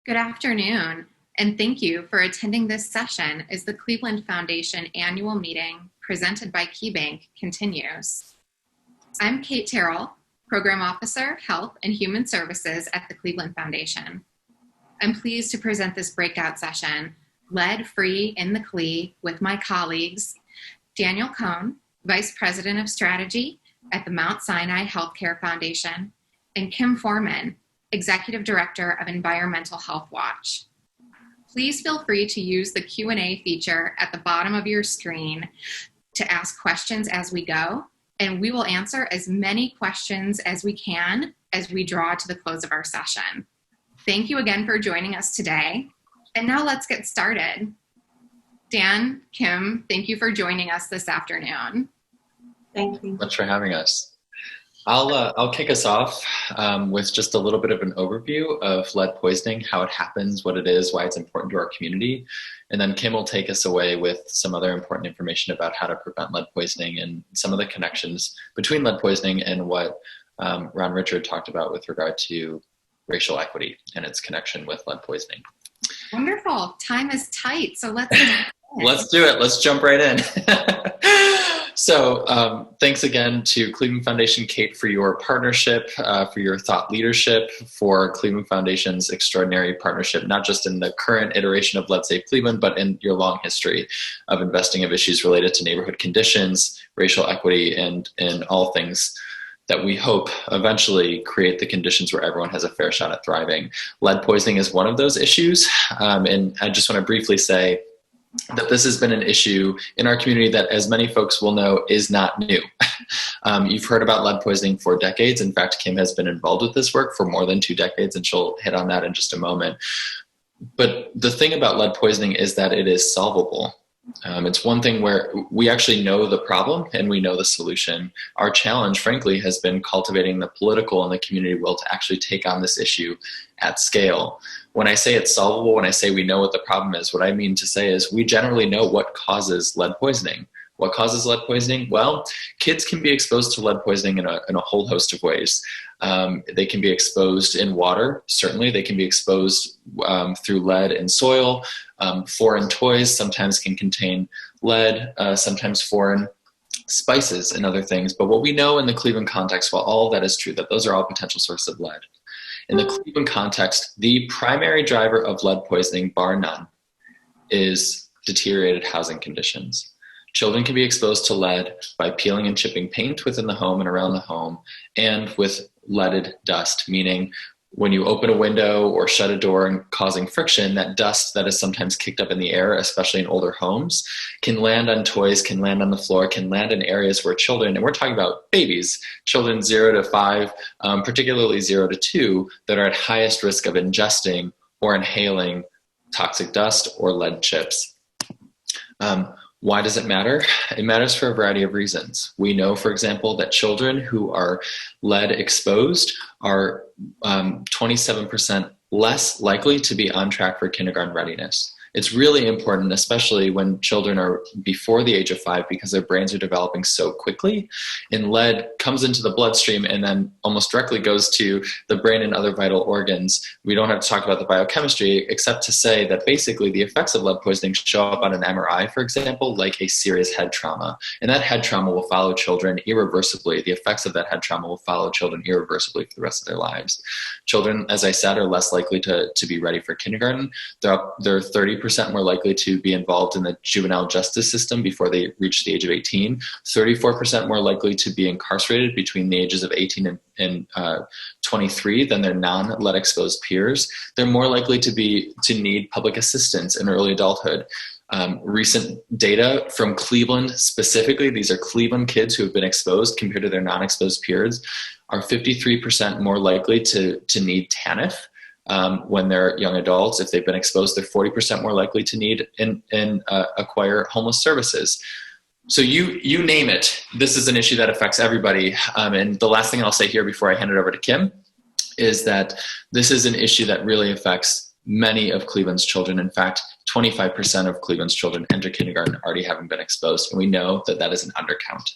Good afternoon, and thank you for attending this session as the Cleveland Foundation annual meeting presented by KeyBank continues. I'm Kate Terrell, Program Officer, Health and Human Services at the Cleveland Foundation. I'm pleased to present this breakout session, Lead-Free in the CLE, with my colleagues, Daniel Cohn, Vice President of Strategy at the Mount Sinai Healthcare Foundation, and Kim Foreman, Executive Director of Environmental Health Watch. Please feel free to use the Q&A feature at the bottom of your screen to ask questions as we go, and we will answer as many questions as we can as we draw to the close of our session. Thank you again for joining us today. And now let's get started. Dan, Kim, thank you for joining us this afternoon. Thank you. Much for having us. I'll kick us off with just a little bit of an overview of lead poisoning, how it happens, what it is, why it's important to our community. And then Kim will take us away with some other important information about how to prevent lead poisoning and some of the connections between lead poisoning and what Ron Richard talked about with regard to racial equity and its connection with lead poisoning. Wonderful. Time is tight, so let's Let's do it. Let's jump right in. So thanks again to Cleveland Foundation, Kate, for your partnership, for your thought leadership, for Cleveland Foundation's extraordinary partnership, not just in the current iteration of Lead Safe Cleveland, but in your long history of investing of issues related to neighborhood conditions, racial equity, and all things that we hope eventually create the conditions where everyone has a fair shot at thriving. Lead poisoning is one of those issues, and I just want to briefly say that this has been an issue in our community that, as many folks will know, is not new. You've heard about lead poisoning for decades. In fact, Kim has been involved with this work for more than 2 decades, and she'll hit on that in just a moment. But the thing about lead poisoning is that it is solvable. It's one thing where we actually know the problem and we know the solution. Our challenge, frankly, has been cultivating the political and the community will to actually take on this issue at scale. When I say it's solvable, when I say we know what the problem is, what I mean to say is we generally know what causes lead poisoning. What causes lead poisoning? Well, kids can be exposed to lead poisoning in a whole host of ways. They can be exposed in water, certainly. They can be exposed through lead in soil. Foreign toys sometimes can contain lead, sometimes foreign spices and other things. But what we know in the Cleveland context, while all of that is true, that those are all potential sources of lead. In the Cleveland context, the primary driver of lead poisoning, bar none, is deteriorated housing conditions. Children can be exposed to lead by peeling and chipping paint within the home and around the home, and with leaded dust, meaning when you open a window or shut a door and causing friction, that dust that is sometimes kicked up in the air, especially in older homes, can land on toys, can land on the floor, can land in areas where children, and we're talking about babies, children 0 to 5, particularly 0 to 2, that are at highest risk of ingesting or inhaling toxic dust or lead chips. Why does it matter? It matters for a variety of reasons. We know, for example, that children who are lead exposed are 27% less likely to be on track for kindergarten readiness. It's really important, especially when children are before the age of 5, because their brains are developing so quickly, and lead comes into the bloodstream and then almost directly goes to the brain and other vital organs. We don't have to talk about the biochemistry, except to say that basically the effects of lead poisoning show up on an MRI, for example, like a serious head trauma. And that head trauma will follow children irreversibly. The effects of that head trauma will follow children irreversibly for the rest of their lives. Children, as I said, are less likely to be ready for kindergarten. They're 30% more likely to be involved in the juvenile justice system before they reach the age of 18, 34% more likely to be incarcerated between the ages of 18 and 23 than their non-lead exposed peers. They're more likely to need public assistance in early adulthood. Recent data from Cleveland specifically, these are Cleveland kids who have been exposed compared to their non-exposed peers, are 53% more likely to need TANF. When they're young adults. If they've been exposed, they're 40% more likely to need and acquire homeless services. So you name it, this is an issue that affects everybody. And the last thing I'll say here before I hand it over to Kim is that this is an issue that really affects many of Cleveland's children. In fact, 25% of Cleveland's children enter kindergarten already having been exposed. And we know that that is an undercount.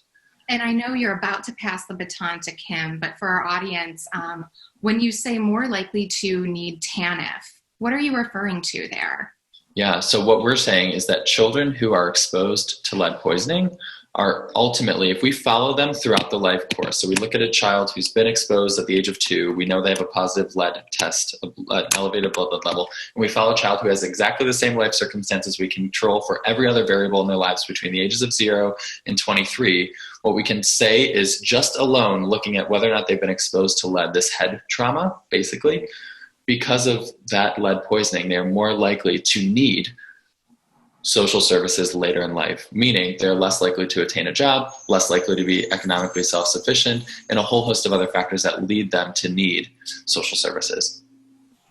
And I know you're about to pass the baton to Kim, but for our audience, when you say more likely to need TANF, What are you referring to there? Yeah, so what we're saying is that children who are exposed to lead poisoning are ultimately, if we follow them throughout the life course, so we look at a child who's been exposed at the age of 2, we know they have a positive lead test, an elevated blood level, and we follow a child who has exactly the same life circumstances we control for every other variable in their lives between the ages of 0 and 23, what we can say is just alone looking at whether or not they've been exposed to lead, this head trauma, basically, because of that lead poisoning, they're more likely to need social services later in life, meaning they're less likely to attain a job, less likely to be economically self-sufficient, and a whole host of other factors that lead them to need social services.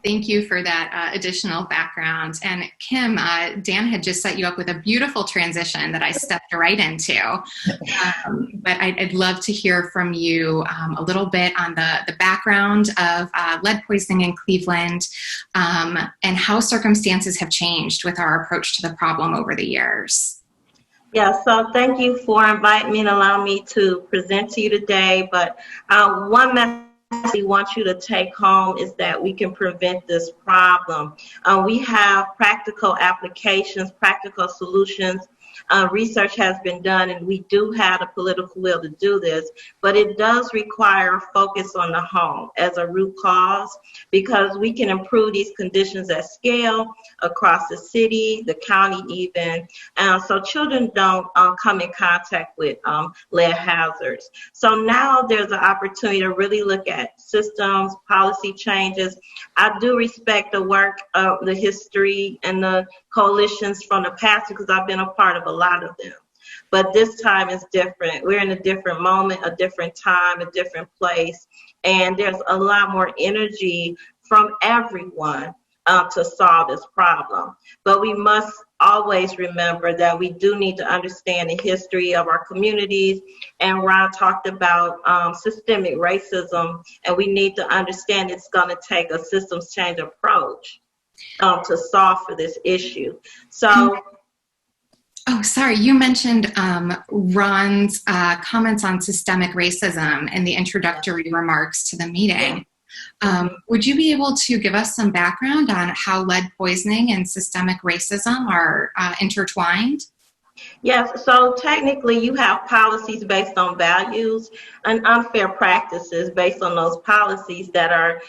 Thank you for that additional background. And Kim, Dan had just set you up with a beautiful transition that I stepped right into. But I'd love to hear from you a little bit on the background of lead poisoning in Cleveland and how circumstances have changed with our approach to the problem over the years. Yeah, so thank you for inviting me and allowing me to present to you today. But one message we want you to take home is that we can prevent this problem. We have practical applications, practical solutions. Research has been done, and we do have the political will to do this, but it does require a focus on the home as a root cause, because we can improve these conditions at scale across the city, the county even, so children don't come in contact with lead hazards. So now there's an opportunity to really look at systems, policy changes. I do respect the work of the history and the coalitions from the past because I've been a part of a lot of them. But this time is different. We're in a different moment, a different time, a different place. And there's a lot more energy from everyone to solve this problem. But we must always remember that we do need to understand the history of our communities. And Ron talked about systemic racism, and we need to understand it's going to take a systems change approach to solve for this issue. So, oh, sorry, you mentioned Ron's comments on systemic racism in the introductory remarks to the meeting. Would you be able to give us some background on how lead poisoning and systemic racism are intertwined? Yes, so technically you have policies based on values and unfair practices based on those policies that are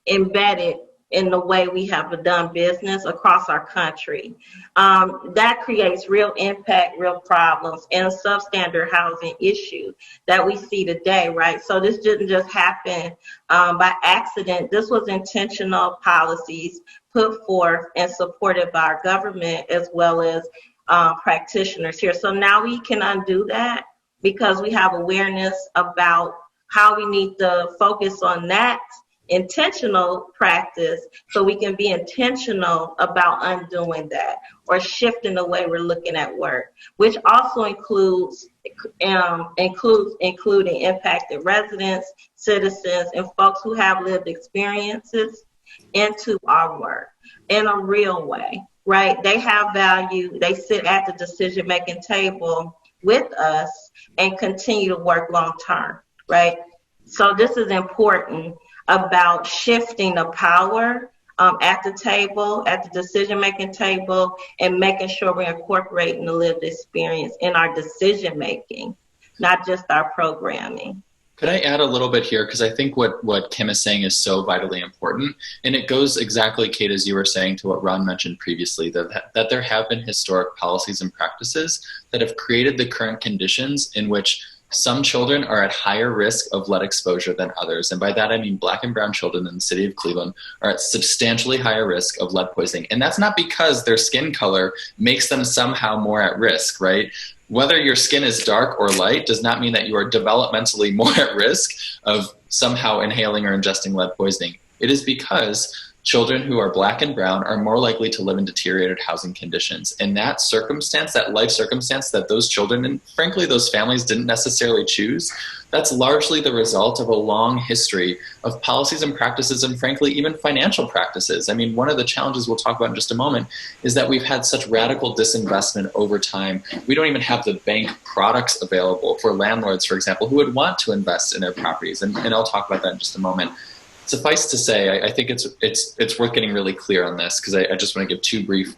embedded in the way we have done business across our country. That creates real impact, real problems, and a substandard housing issue that we see today, right? So this didn't just happen by accident. This was intentional policies put forth and supported by our government as well as practitioners here. So now we can undo that because we have awareness about how we need to focus on that intentional practice so we can be intentional about undoing that or shifting the way we're looking at work, which also including impacted residents, citizens, and folks who have lived experiences into our work in a real way, right? They have value. They sit at the decision-making table with us and continue to work long-term, right? So this is important about shifting the power at the table, at the decision-making table, and making sure we're incorporating the lived experience in our decision-making, not just our programming. Could I add a little bit here? Because I think what Kim is saying is so vitally important. And it goes exactly, Kate, as you were saying, to what Ron mentioned previously, that there have been historic policies and practices that have created the current conditions in which some children are at higher risk of lead exposure than others. And by that, I mean Black and brown children in the city of Cleveland are at substantially higher risk of lead poisoning. And that's not because their skin color makes them somehow more at risk, right? Whether your skin is dark or light does not mean that you are developmentally more at risk of somehow inhaling or ingesting lead poisoning. It is because children who are Black and brown are more likely to live in deteriorated housing conditions. And that circumstance, that life circumstance that those children and frankly those families didn't necessarily choose, that's largely the result of a long history of policies and practices and frankly even financial practices. I mean, one of the challenges we'll talk about in just a moment is that we've had such radical disinvestment over time. We don't even have the bank products available for landlords, for example, who would want to invest in their properties. And I'll talk about that in just a moment. Suffice to say, I think it's worth getting really clear on this, because I just want to give two brief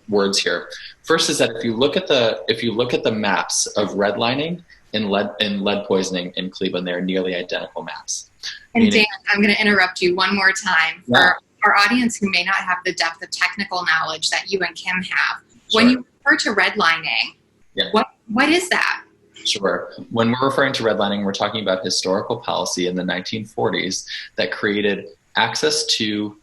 words here. First is that if you look at the maps of redlining and lead poisoning in Cleveland, they're nearly identical maps. And Dan, I'm going to interrupt you one more time for our audience who may not have the depth of technical knowledge that you and Kim have. Sure. When you refer to redlining, what is that? Sure. When we're referring to redlining, we're talking about historical policy in the 1940s that created access to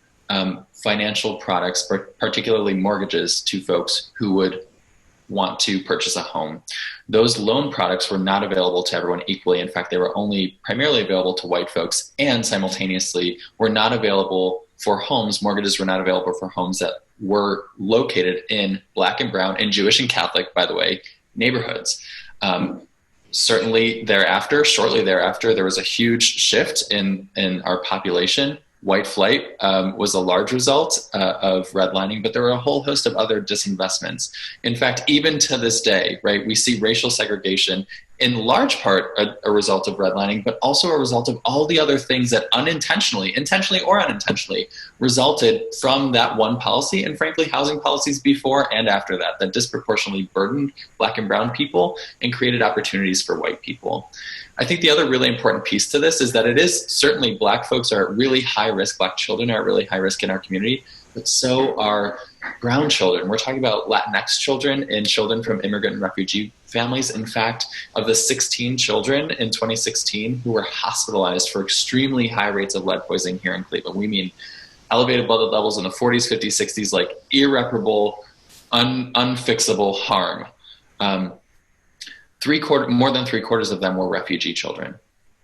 financial products, particularly mortgages, to folks who would want to purchase a home. Those loan products were not available to everyone equally. In fact, they were only primarily available to white folks, and simultaneously were not available for homes. Mortgages were not available for homes that were located in Black and brown and Jewish and Catholic, by the way, neighborhoods. Shortly thereafter, there was a huge shift in our population. White flight was a large result of redlining, but there were a whole host of other disinvestments. In fact, even to this day, right, we see racial segregation in large part a result of redlining, but also a result of all the other things that intentionally or unintentionally, resulted from that one policy, and frankly, housing policies before and after that disproportionately burdened Black and brown people and created opportunities for white people. I think the other really important piece to this is that it is certainly Black folks are at really high risk, Black children are at really high risk in our community, but so are brown children. We're talking about Latinx children and children from immigrant and refugee families. In fact, of the 16 children in 2016 who were hospitalized for extremely high rates of lead poisoning here in Cleveland, we mean elevated blood levels in the 40s, 50s, 60s, like irreparable, unfixable harm. More than three quarters of them were refugee children,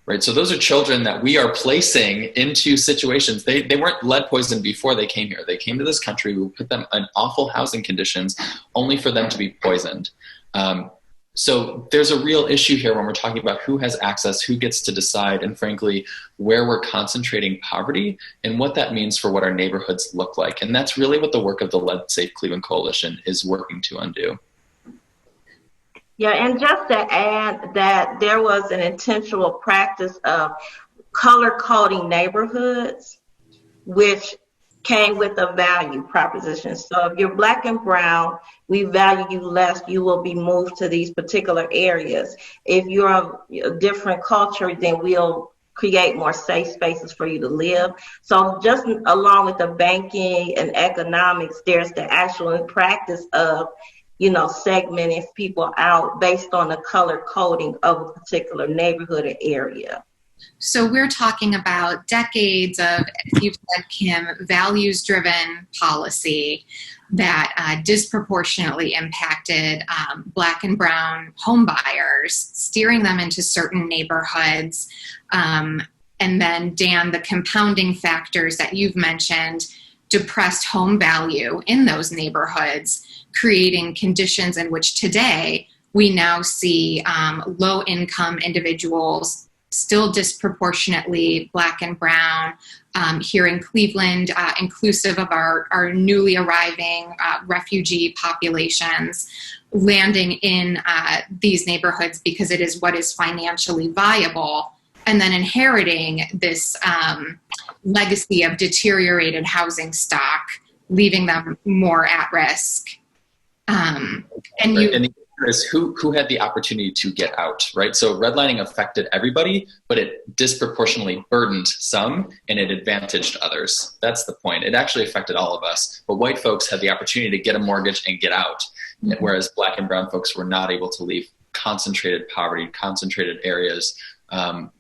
right? So those are children that we are placing into situations. They weren't lead poisoned before they came here. They came to this country. We put them in awful housing conditions only for them to be poisoned. So there's a real issue here when we're talking about who has access, who gets to decide, and frankly, where we're concentrating poverty and what that means for what our neighborhoods look like. And that's really what the work of the Lead Safe Cleveland Coalition is working to undo. Yeah, and just to add that there was an intentional practice of color coding neighborhoods, which came with a value proposition. So if you're Black and brown, we value you less, you will be moved to these particular areas. If you're a different culture, then we'll create more safe spaces for you to live. So just along with the banking and economics, there's the actual practice of segmenting people out based on the color coding of a particular neighborhood or area. So we're talking about decades of, as you've said, Kim, values-driven policy that disproportionately impacted Black and brown home buyers, steering them into certain neighborhoods. And then, Dan, the compounding factors that you've mentioned, depressed home value in those neighborhoods, creating conditions in which today we now see low-income individuals, still disproportionately Black and brown, here in Cleveland, inclusive of our newly arriving refugee populations, landing in these neighborhoods because it is what is financially viable, and then inheriting this legacy of deteriorated housing stock, leaving them more at risk. And the answer is who had the opportunity to get out, right? So redlining affected everybody, but it disproportionately burdened some and it advantaged others. That's the point. It actually affected all of us, but white folks had the opportunity to get a mortgage and get out, whereas Black and brown folks were not able to leave concentrated poverty, concentrated areas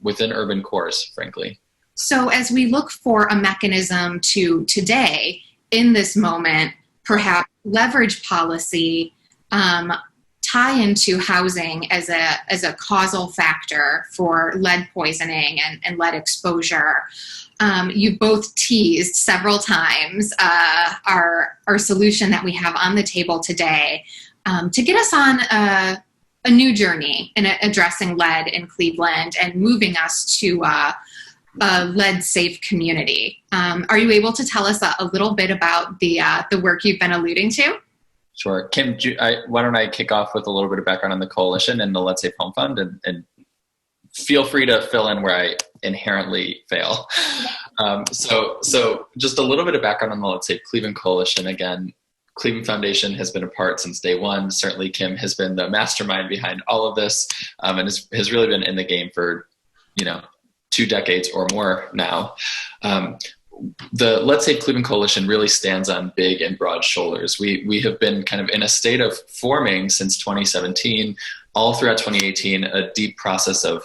within urban cores, frankly. So as we look for a mechanism to today, in this moment, perhaps leverage policy, tie into housing as a causal factor for lead poisoning and lead exposure. You both teased several times our solution that we have on the table today to get us on a new journey in addressing lead in Cleveland and moving us to a lead-safe community. Are you able to tell us a little bit about the work you've been alluding to? Sure. Kim, why don't I kick off with a little bit of background on the coalition and the Lead Safe Home Fund, and feel free to fill in where I inherently fail. So just a little bit of background on the Let's Save Cleveland Coalition. Again, Cleveland Foundation has been a part since day one. Certainly Kim has been the mastermind behind all of this, and has really been in the game for, 2 decades or more now. The Let's Save Cleveland Coalition really stands on big and broad shoulders. We have been kind of in a state of forming since 2017, all throughout 2018, a deep process of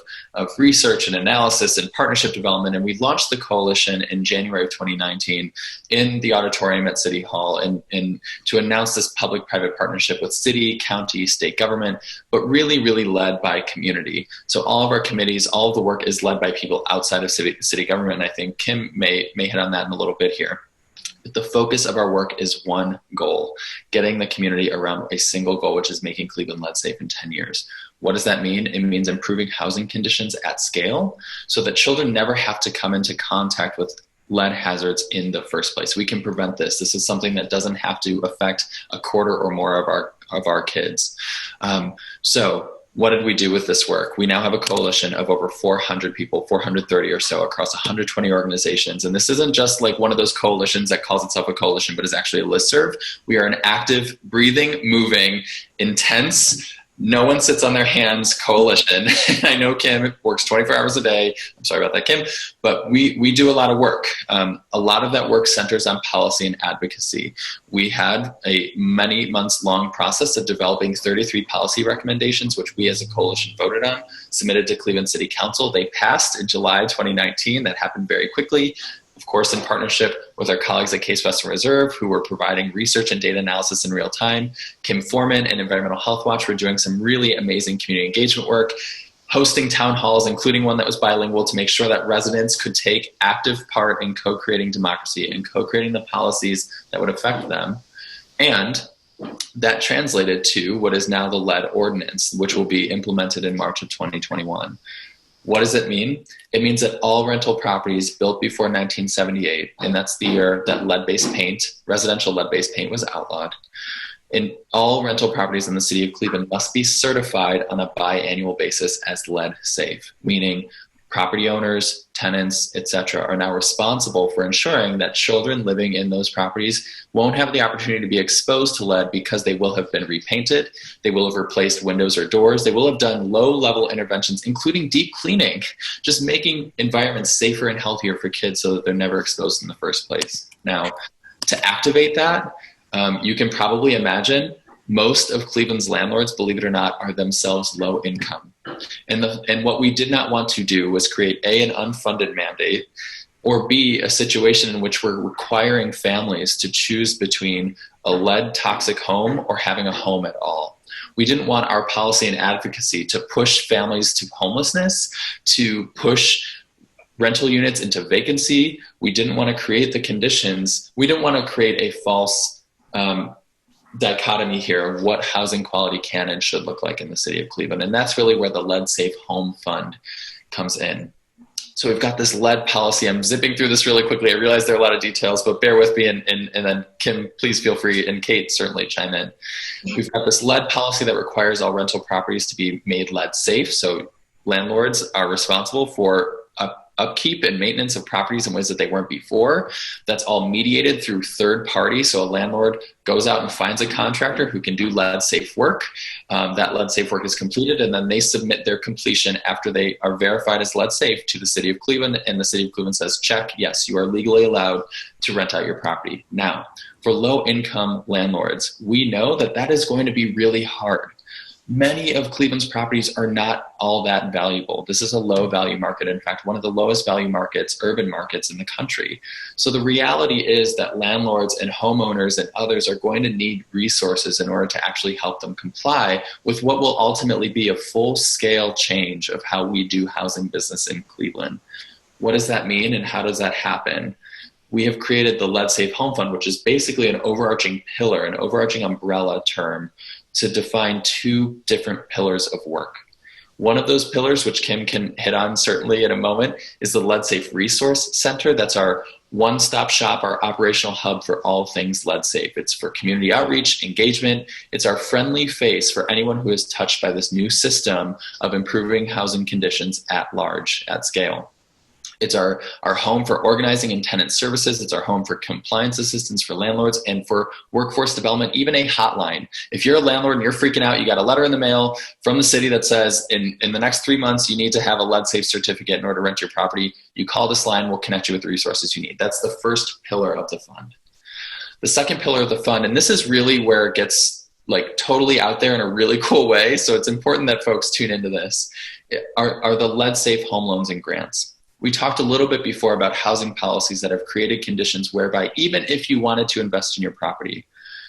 research and analysis and partnership development. And we launched the coalition in January of 2019 in the auditorium at City Hall and to announce this public-private partnership with city, county, state government, but really, really led by community. So all of our committees, all of the work is led by people outside of city government. And I think Kim may hit on that in a little bit here. The focus of our work is one goal, getting the community around a single goal, which is making Cleveland lead safe in 10 years. What does that mean? It means improving housing conditions at scale so that children never have to come into contact with lead hazards in the first place. We can prevent this. This is something that doesn't have to affect a quarter or more of our kids. So what did we do with this work? We now have a coalition of over 400 people, 430 or so across 120 organizations. And this isn't just like one of those coalitions that calls itself a coalition, but is actually a listserv. We are an active, breathing, moving, intense, no one sits on their hands coalition. I know Kim works 24 hours a day. I'm sorry about that, Kim. But we do a lot of work. A lot of that work centers on policy and advocacy. We had a many months long process of developing 33 policy recommendations, which we as a coalition voted on, submitted to Cleveland City Council. They passed in July 2019. That happened very quickly. Of course, in partnership with our colleagues at Case Western Reserve, who were providing research and data analysis in real time. Kim Foreman and Environmental Health Watch were doing some really amazing community engagement work, hosting town halls, including one that was bilingual, to make sure that residents could take active part in co-creating democracy and co-creating the policies that would affect them. And that translated to what is now the lead ordinance, which will be implemented in March of 2021. What does it mean? It means that all rental properties built before 1978, and that's the year that lead-based paint, residential lead-based paint, was outlawed, and all rental properties in the city of Cleveland must be certified on a biannual basis as lead safe, meaning property owners, tenants, etc., are now responsible for ensuring that children living in those properties won't have the opportunity to be exposed to lead because they will have been repainted, they will have replaced windows or doors, they will have done low-level interventions, including deep cleaning, just making environments safer and healthier for kids so that they're never exposed in the first place. Now, to activate that, you can probably imagine most of Cleveland's landlords, believe it or not, are themselves low income. And what we did not want to do was create A, an unfunded mandate, or B, a situation in which we're requiring families to choose between a lead toxic home or having a home at all. We didn't want our policy and advocacy to push families to homelessness, to push rental units into vacancy. We didn't want to create the conditions. We didn't want to create a false dichotomy here of what housing quality can and should look like in the city of Cleveland. And that's really where the Lead Safe Home Fund comes in. So we've got this lead policy. I'm zipping through this really quickly. I realize there are a lot of details, but bear with me, and then Kim, please feel free, and Kate, certainly chime in. We've got this lead policy that requires all rental properties to be made lead safe. So landlords are responsible for upkeep and maintenance of properties in ways that they weren't before. That's all mediated through third parties. So a landlord goes out and finds a contractor who can do lead safe work. That lead safe work is completed, and then they submit their completion after they are verified as lead safe to the city of Cleveland, and the city of Cleveland says, check, yes, you are legally allowed to rent out your property. Now, for low income landlords, we know that that is going to be really hard. Many of Cleveland's properties are not all that valuable. This is a low value market. In fact, one of the lowest value markets, urban markets in the country. So the reality is that landlords and homeowners and others are going to need resources in order to actually help them comply with what will ultimately be a full scale change of how we do housing business in Cleveland. What does that mean, and how does that happen? We have created the Lead Safe Home Fund, which is basically an overarching pillar, an overarching umbrella term to define two different pillars of work. One of those pillars, which Kim can hit on certainly in a moment, is the Lead Safe Resource Center. That's our one-stop shop, our operational hub for all things lead safe. It's for community outreach, engagement. It's our friendly face for anyone who is touched by this new system of improving housing conditions at large, at scale. It's our home for organizing and tenant services. It's our home for compliance assistance for landlords and for workforce development, even a hotline. If you're a landlord and you're freaking out, you got a letter in the mail from the city that says in the next 3 months, you need to have a lead safe certificate in order to rent your property. You call this line, we'll connect you with the resources you need. That's the first pillar of the fund. The second pillar of the fund, and this is really where it gets like totally out there in a really cool way, so it's important that folks tune into this, are the lead safe home loans and grants. We talked a little bit before about housing policies that have created conditions whereby even if you wanted to invest in your property,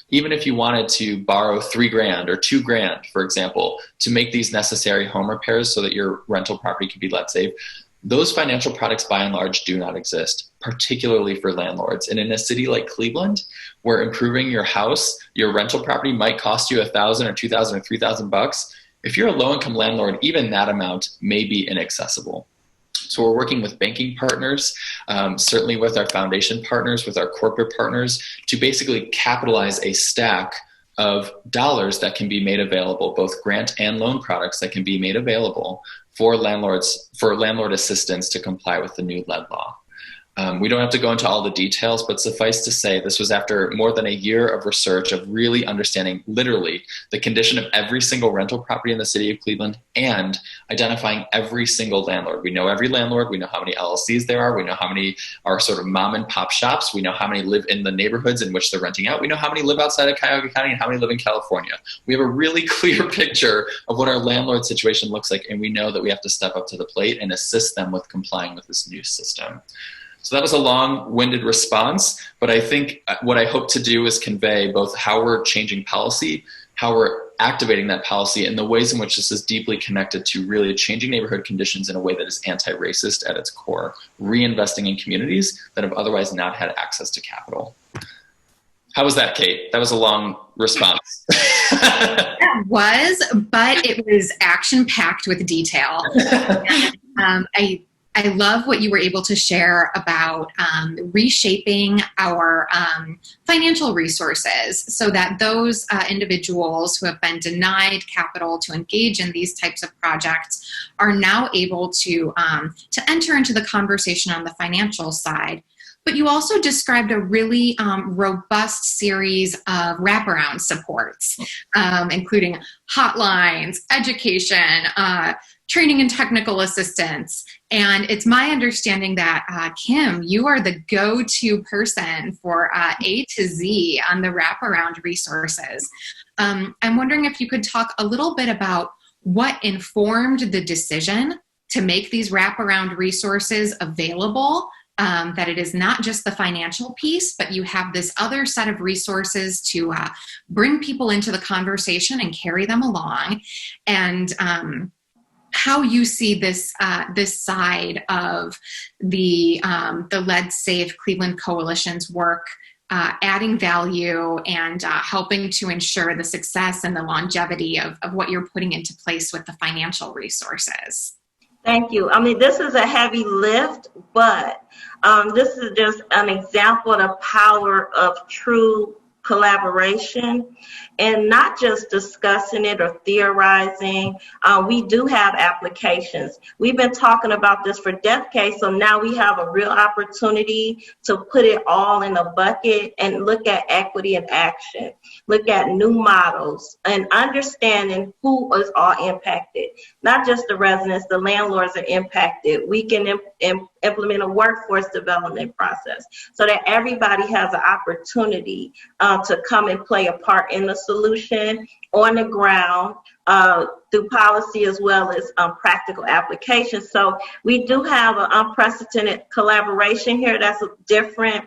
even if you wanted to borrow $3,000 or $2,000, for example, to make these necessary home repairs so that your rental property can be lead safe, those financial products by and large do not exist, particularly for landlords. And in a city like Cleveland, where improving your house, your rental property might cost you $1,000 or $2,000 or $3,000, if you're a low-income landlord, even that amount may be inaccessible. So we're working with banking partners, certainly with our foundation partners, with our corporate partners, to basically capitalize a stack of dollars that can be made available, both grant and loan products that can be made available for landlords, for landlord assistance to comply with the new lead law. We don't have to go into all the details, but suffice to say, this was after more than a year of research of really understanding literally the condition of every single rental property in the city of Cleveland and identifying every single landlord. We know every landlord. We know how many LLCs there are. We know how many are sort of mom and pop shops. We know how many live in the neighborhoods in which they're renting out. We know how many live outside of Cuyahoga County and how many live in California. We have a really clear picture of what our landlord situation looks like, and we know that we have to step up to the plate and assist them with complying with this new system. So that was a long-winded response, but I think what I hope to do is convey both how we're changing policy, how we're activating that policy, and the ways in which this is deeply connected to really changing neighborhood conditions in a way that is anti-racist at its core, reinvesting in communities that have otherwise not had access to capital. How was that, Kate? That was a long response. That was, but it was action-packed with detail. I love what you were able to share about reshaping our financial resources so that those individuals who have been denied capital to engage in these types of projects are now able to enter into the conversation on the financial side. But you also described a really robust series of wraparound supports, including hotlines, education, training and technical assistance. And it's my understanding that, Kim, you are the go-to person for A to Z on the wraparound resources. I'm wondering if you could talk a little bit about what informed the decision to make these wraparound resources available, that it is not just the financial piece, but you have this other set of resources to bring people into the conversation and carry them along, and how you see this side of the Lead Safe Cleveland Coalition's work adding value and helping to ensure the success and the longevity of what you're putting into place with the financial resources. Thank you. I mean, this is a heavy lift, but this is just an example of the power of true collaboration and not just discussing it or theorizing. We do have applications. We've been talking about this for decades, so now we have a real opportunity to put it all in a bucket and look at equity in action, look at new models and understanding who is all impacted. Not just the residents, the landlords are impacted. We can implement a workforce development process so that everybody has an opportunity to come and play a part in the solution on the ground through policy as well as practical application. So we do have an unprecedented collaboration here that's different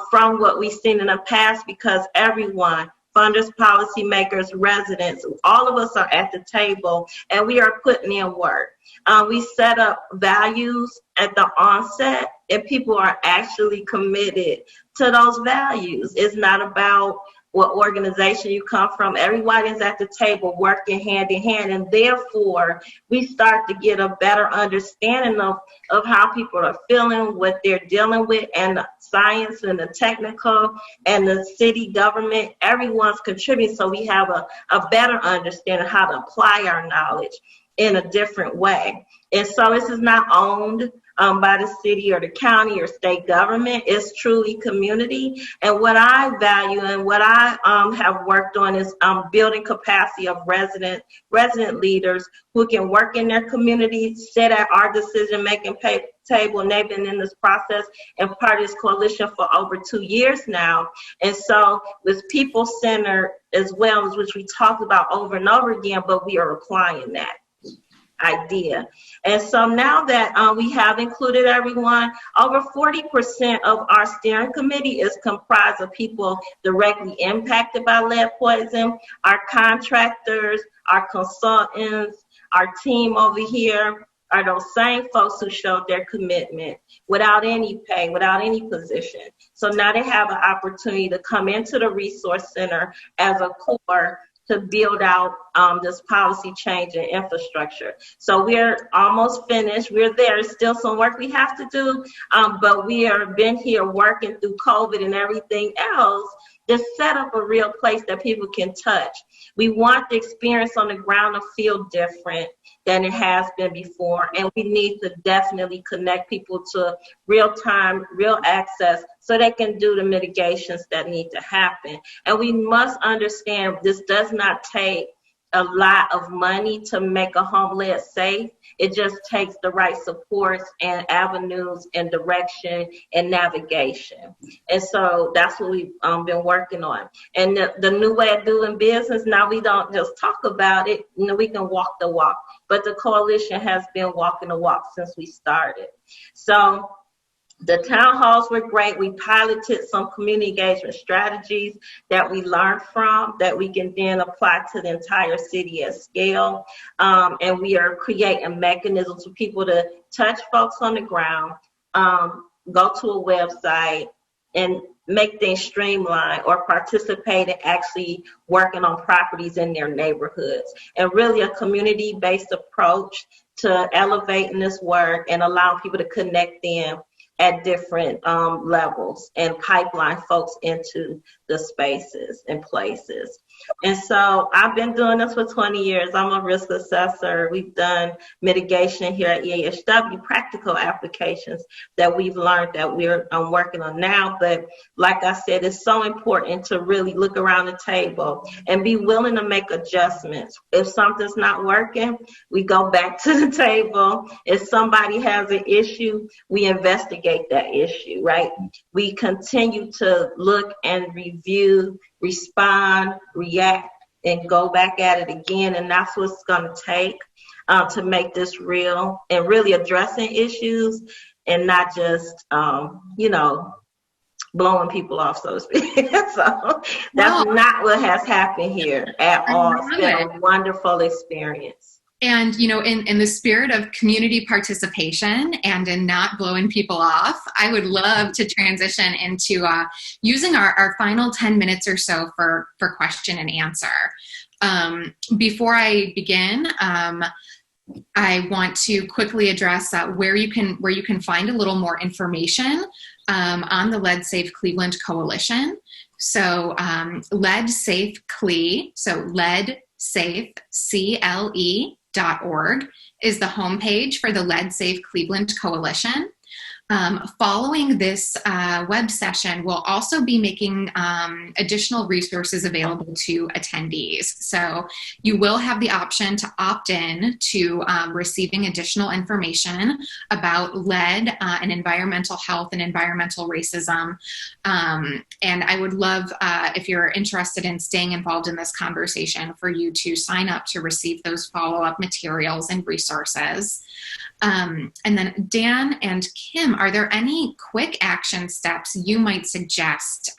from what we've seen in the past, because everyone, funders, policymakers, residents, all of us are at the table and we are putting in work. We set up values at the onset and people are actually committed to those values. It's not about what organization you come from. Everybody is at the table working hand in hand, and therefore we start to get a better understanding of how people are feeling, what they're dealing with, and the science and the technical and the city government, everyone's contributing, so we have a better understanding of how to apply our knowledge in a different way. And so this is not owned by the city or the county or state government. It's truly community. And what I value and what I have worked on is building capacity of resident leaders who can work in their community, sit at our decision-making table, and they've been in this process and part of this coalition for over 2 years now. And so with people-centered as well, as which we talked about over and over again, but we are applying that idea. And so now that we have included everyone, over 40% of our steering committee is comprised of people directly impacted by lead poison. Our contractors, our consultants, our team over here are those same folks who showed their commitment without any pay, without any position. So now they have an opportunity to come into the resource center as a core to build out this policy change and infrastructure. So we're almost finished. We're there. There's still some work we have to do, but we have been here working through COVID and everything else to set up a real place that people can touch. We want the experience on the ground to feel different than it has been before, and we need to definitely connect people to real time, real access, so they can do the mitigations that need to happen. And we must understand this does not take a lot of money to make a home lead safe. It just takes the right supports and avenues and direction and navigation. And so that's what we've been working on. And the new way of doing business, now we don't just talk about it, we can walk the walk. But the coalition has been walking the walk since we started. So the town halls were great. We piloted some community engagement strategies that we learned from that we can then apply to the entire city at scale. And we are creating mechanisms for people to touch folks on the ground, go to a website and make things streamlined or participate in actually working on properties in their neighborhoods. And really a community-based approach to elevating this work and allowing people to connect them at different levels and pipeline folks into the spaces and places. And so I've been doing this for 20 years. I'm a risk assessor. We've done mitigation here at EASW, practical applications that we've learned that we're working on now. But like I said, it's so important to really look around the table and be willing to make adjustments. If something's not working, we go back to the table. If somebody has an issue, we investigate that issue, right? We continue to look and review, respond, react, and go back at it again. And that's what's going to take to make this real and really addressing issues and not just, blowing people off, so to speak. So that's not what has happened here at all. It's been a wonderful experience. And, in the spirit of community participation and in not blowing people off, I would love to transition into using our final 10 minutes or so for question and answer. Before I begin, I want to quickly address where you can find a little more information on the Lead Safe Cleveland Coalition. So Lead Safe CLE, so Lead Safe CLE.org is the homepage for the Lead Safe Cleveland Coalition. Following this web session, we'll also be making additional resources available to attendees. So you will have the option to opt in to receiving additional information about lead and environmental health and environmental racism. And I would love, if you're interested in staying involved in this conversation, for you to sign up to receive those follow-up materials and resources. And then Dan and Kim, are there any quick action steps you might suggest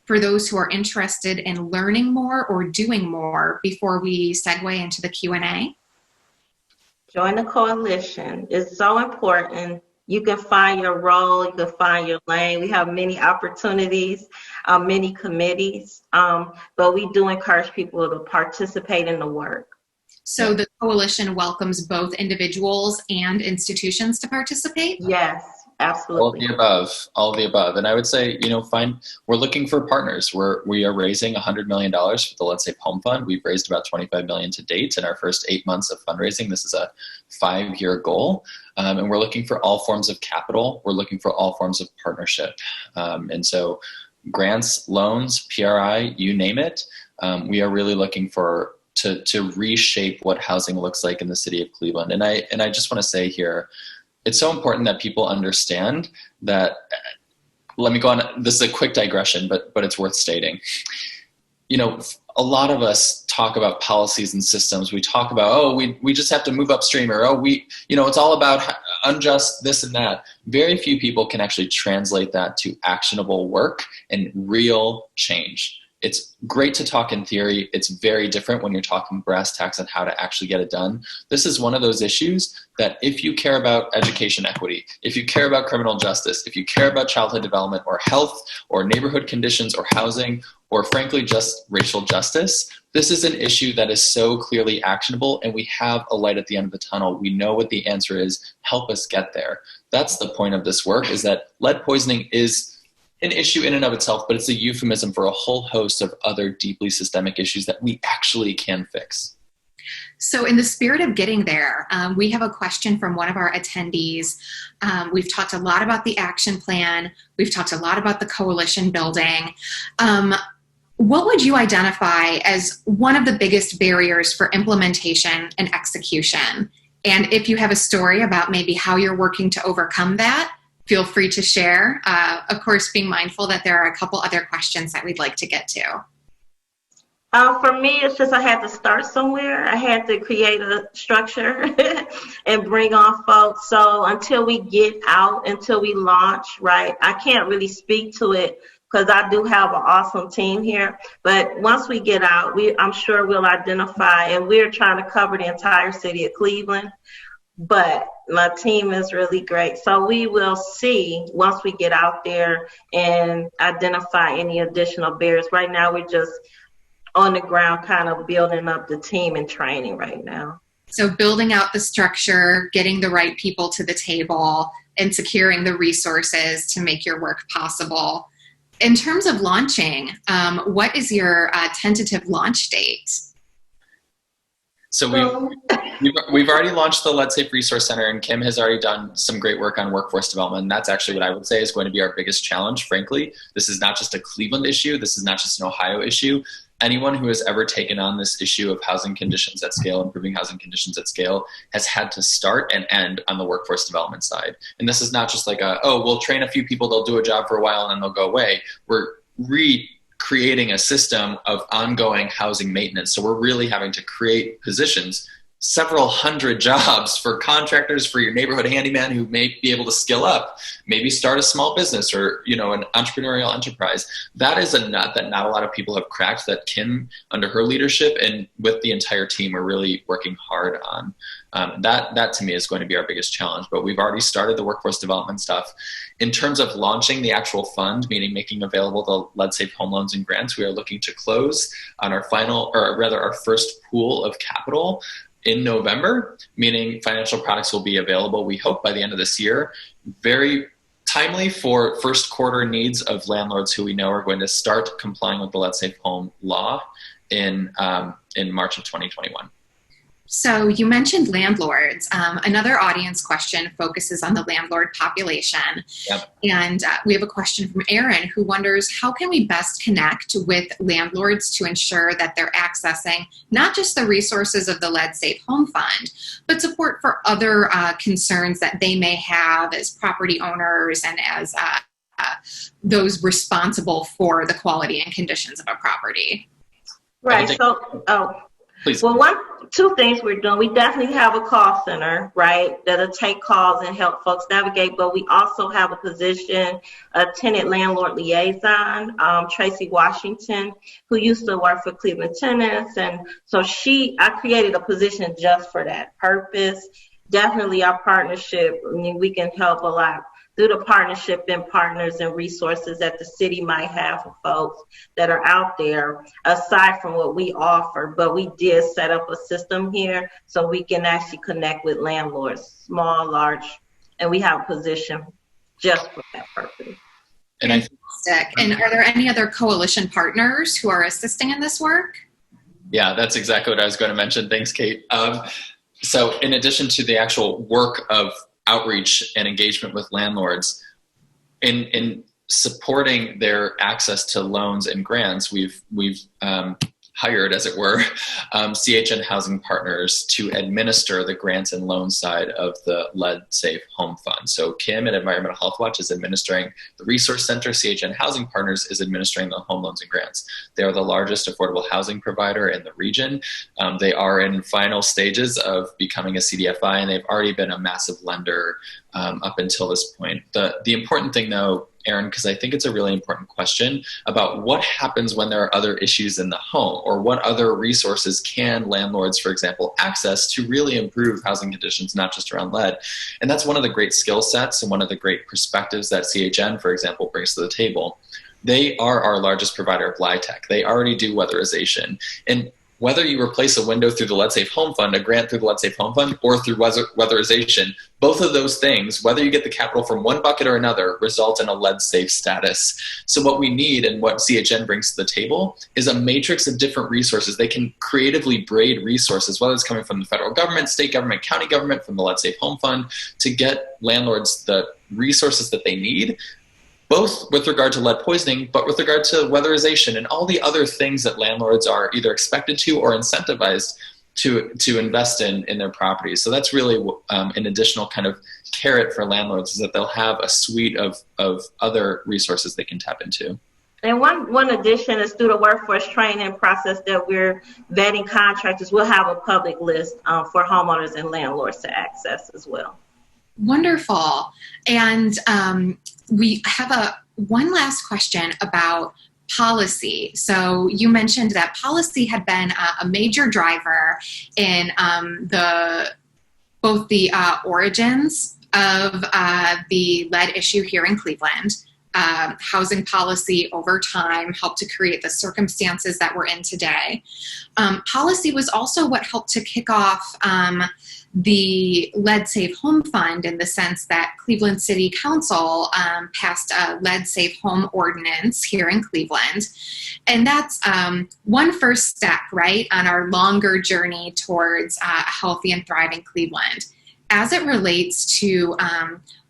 for those who are interested in learning more or doing more before we segue into the Q&A? Join the coalition. It's so important. You can find your role, you can find your lane. We have many opportunities, many committees, but we do encourage people to participate in the work. So the coalition welcomes both individuals and institutions to participate? Yes, Absolutely. All of the above. And I would say, we're looking for partners. We are raising $100 million for the Let's Save Home Fund. We've raised about $25 million to date in our first 8 months of fundraising. This is a 5-year goal. And we're looking for all forms of capital. We're looking for all forms of partnership. And so grants, loans, PRI, you name it. We are really looking to reshape what housing looks like in the city of Cleveland. And I just want to say here, it's so important that people understand that. Let me go on. This is a quick digression, but it's worth stating. A lot of us talk about policies and systems. We talk about, we just have to move upstream, or, it's all about unjust this and that. Very few people can actually translate that to actionable work and real change. It's great to talk in theory. It's very different when you're talking brass tacks on how to actually get it done. This is one of those issues that if you care about education equity, if you care about criminal justice, if you care about childhood development or health or neighborhood conditions or housing, or frankly, just racial justice, this is an issue that is so clearly actionable, and we have a light at the end of the tunnel. We know what the answer is. Help us get there. That's the point of this work, is that lead poisoning is an issue in and of itself, but it's a euphemism for a whole host of other deeply systemic issues that we actually can fix. So in the spirit of getting there, we have a question from one of our attendees. We've talked a lot about the action plan. We've talked a lot about the coalition building. What would you identify as one of the biggest barriers for implementation and execution? And if you have a story about maybe how you're working to overcome that, feel free to share. Of course, being mindful that there are a couple other questions that we'd like to get to. For me, it's just I had to start somewhere. I had to create a structure and bring on folks. So until we get out, until we launch, right, I can't really speak to it because I do have an awesome team here. But once we get out, I'm sure we'll identify, and we're trying to cover the entire city of Cleveland. But my team is really great. So we will see once we get out there and identify any additional barriers. Right now, we're just on the ground kind of building up the team and training right now. So building out the structure, getting the right people to the table, and securing the resources to make your work possible. In terms of launching, what is your tentative launch date? So we've already launched the Let's Safe Resource Center, and Kim has already done some great work on workforce development. And that's actually what I would say is going to be our biggest challenge, frankly. This is not just a Cleveland issue. This is not just an Ohio issue. Anyone who has ever taken on this issue of housing conditions at scale, improving housing conditions at scale, has had to start and end on the workforce development side. And this is not just like we'll train a few people, they'll do a job for a while, and then they'll go away. We're creating a system of ongoing housing maintenance. So we're really having to create positions, several hundred jobs for contractors, for your neighborhood handyman who may be able to skill up, maybe start a small business or, an entrepreneurial enterprise. That is a nut that not a lot of people have cracked, that Kim, under her leadership and with the entire team, are really working hard on. That to me is going to be our biggest challenge, but we've already started the workforce development stuff. In terms of launching the actual fund, meaning making available the Lead Safe home loans and grants, we are looking to close on our first pool of capital in November, meaning financial products will be available, we hope, by the end of this year. Very timely for first quarter needs of landlords who we know are going to start complying with the Let's Safe Home law in March of 2021. So you mentioned landlords. Another audience question focuses on the landlord population. Yep. And we have a question from Aaron who wonders, how can we best connect with landlords to ensure that they're accessing not just the resources of the Lead Safe Home Fund, but support for other concerns that they may have as property owners and as those responsible for the quality and conditions of a property? Right. So, please. Well, two things we're doing. We definitely have a call center, right, that'll take calls and help folks navigate, but we also have a position, a tenant landlord liaison, Tracy Washington, who used to work for Cleveland Tenants. And so I created a position just for that purpose. Definitely our partnership, we can help a lot through the partnership and partners and resources that the city might have for folks that are out there, aside from what we offer. But we did set up a system here so we can actually connect with landlords, small, large, and we have a position just for that purpose. And And are there any other coalition partners who are assisting in this work? Yeah, that's exactly what I was going to mention. Thanks, Kate. So in addition to the actual work of outreach and engagement with landlords, in supporting their access to loans and grants, we've hired, as it were, CHN Housing Partners to administer the grants and loan side of the Lead Safe Home Fund. So Kim at Environmental Health Watch is administering the Resource Center. CHN Housing Partners is administering the home loans and grants. They are the largest affordable housing provider in the region. They are in final stages of becoming a CDFI, and they've already been a massive lender up until this point. The important thing, though, Aaron, because I think it's a really important question about what happens when there are other issues in the home, or what other resources can landlords, for example, access to really improve housing conditions, not just around lead. And that's one of the great skill sets and one of the great perspectives that CHN, for example, brings to the table. They are our largest provider of LIHTC. They already do weatherization. And whether you replace a window through the Lead Safe Home Fund, a grant through the Lead Safe Home Fund, or through weatherization, both of those things, whether you get the capital from one bucket or another, result in a lead safe status. So what we need, and what CHN brings to the table, is a matrix of different resources. They can creatively braid resources, whether it's coming from the federal government, state government, county government, from the Lead Safe Home Fund, to get landlords the resources that they need, both with regard to lead poisoning, but with regard to weatherization and all the other things that landlords are either expected to or incentivized to invest in their properties. So that's really an additional kind of carrot for landlords, is that they'll have a suite of other resources they can tap into. And one addition is through the workforce training process that we're vetting contractors. We'll have a public list for homeowners and landlords to access as well. Wonderful. And we have one last question about policy. So you mentioned that policy had been a major driver in both the origins of the lead issue here in Cleveland. Housing policy over time helped to create the circumstances that we're in today. Policy was also what helped to kick off the Lead Safe Home Fund, in the sense that Cleveland City Council passed a Lead Safe Home Ordinance here in Cleveland. And that's one first step, right, on our longer journey towards a healthy and thriving Cleveland. As it relates to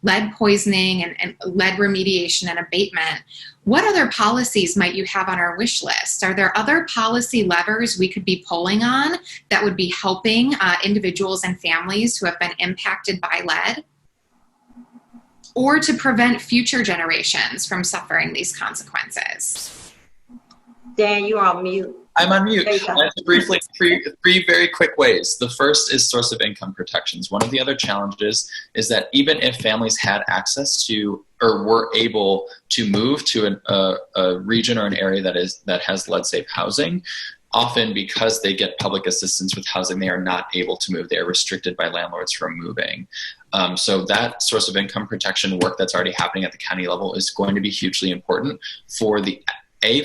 lead poisoning and lead remediation and abatement, what other policies might you have on our wish list? Are there other policy levers we could be pulling on that would be helping individuals and families who have been impacted by lead, or to prevent future generations from suffering these consequences? Dan, you're on mute. I'm on mute. Briefly, three very quick ways. The first is source of income protections. One of the other challenges is that even if families had access to, or were able to move to a region or an area that has lead safe housing, often because they get public assistance with housing, they are not able to move. They are restricted by landlords from moving. So that source of income protection work that's already happening at the county level is going to be hugely important for the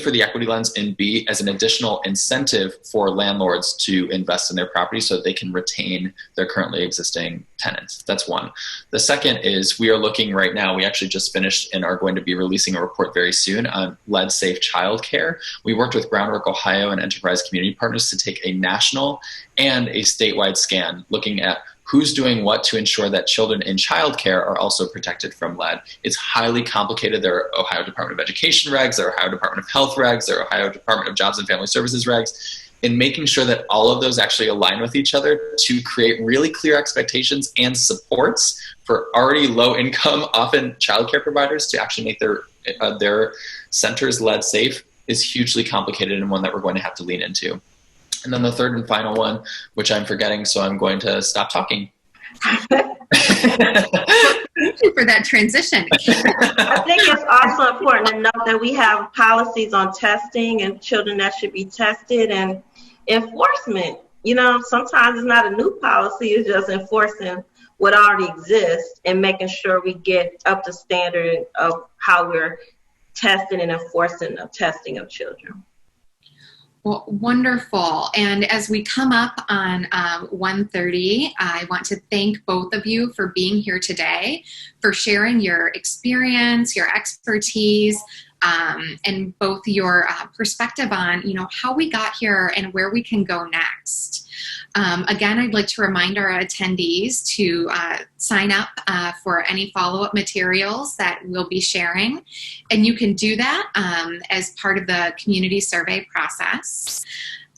for the equity lens, and B, as an additional incentive for landlords to invest in their property so that they can retain their currently existing tenants. That's one. The second is we are looking right now, we actually just finished and are going to be releasing a report very soon on lead safe childcare. We worked with Groundwork Ohio and Enterprise Community Partners to take a national and a statewide scan looking at who's doing what to ensure that children in childcare are also protected from lead. It's highly complicated. There are Ohio Department of Education regs, there are Ohio Department of Health regs, there are Ohio Department of Jobs and Family Services regs, and making sure that all of those actually align with each other to create really clear expectations and supports for already low income, often childcare providers, to actually make their centers lead safe is hugely complicated, and one that we're going to have to lean into. And then the third and final one, which I'm forgetting, so I'm going to stop talking. Thank you for that transition. I think it's also important to note that we have policies on testing and children that should be tested, and enforcement. You know, sometimes it's not a new policy, it's just enforcing what already exists and making sure we get up to standard of how we're testing and enforcing the testing of children. Well, wonderful. And as we come up on 1:30, I want to thank both of you for being here today, for sharing your experience, your expertise, and both your perspective on, how we got here and where we can go next. Again, I'd like to remind our attendees to sign up for any follow-up materials that we'll be sharing. And you can do that as part of the community survey process.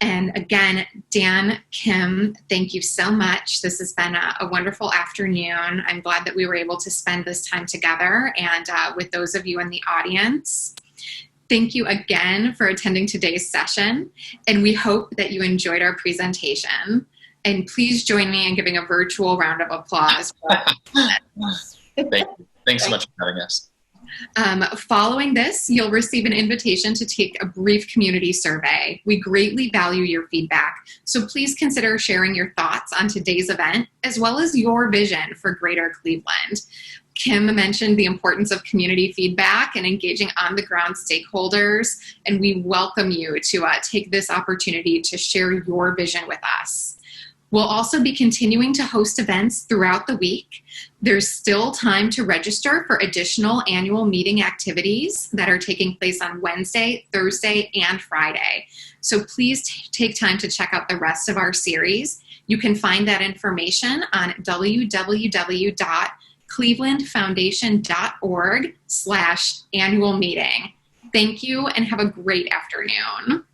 And again, Dan, Kim, thank you so much. This has been a wonderful afternoon. I'm glad that we were able to spend this time together and with those of you in the audience. Thank you again for attending today's session, and we hope that you enjoyed our presentation. And please join me in giving a virtual round of applause. Thank you. Thanks so much for having us. Following this, you'll receive an invitation to take a brief community survey. We greatly value your feedback, so please consider sharing your thoughts on today's event, as well as your vision for Greater Cleveland. Kim mentioned the importance of community feedback and engaging on-the-ground stakeholders, and we welcome you to take this opportunity to share your vision with us. We'll also be continuing to host events throughout the week. There's still time to register for additional annual meeting activities that are taking place on Wednesday, Thursday, and Friday. So please take time to check out the rest of our series. You can find that information on www.clevelandfoundation.org/annual meeting. Thank you and have a great afternoon.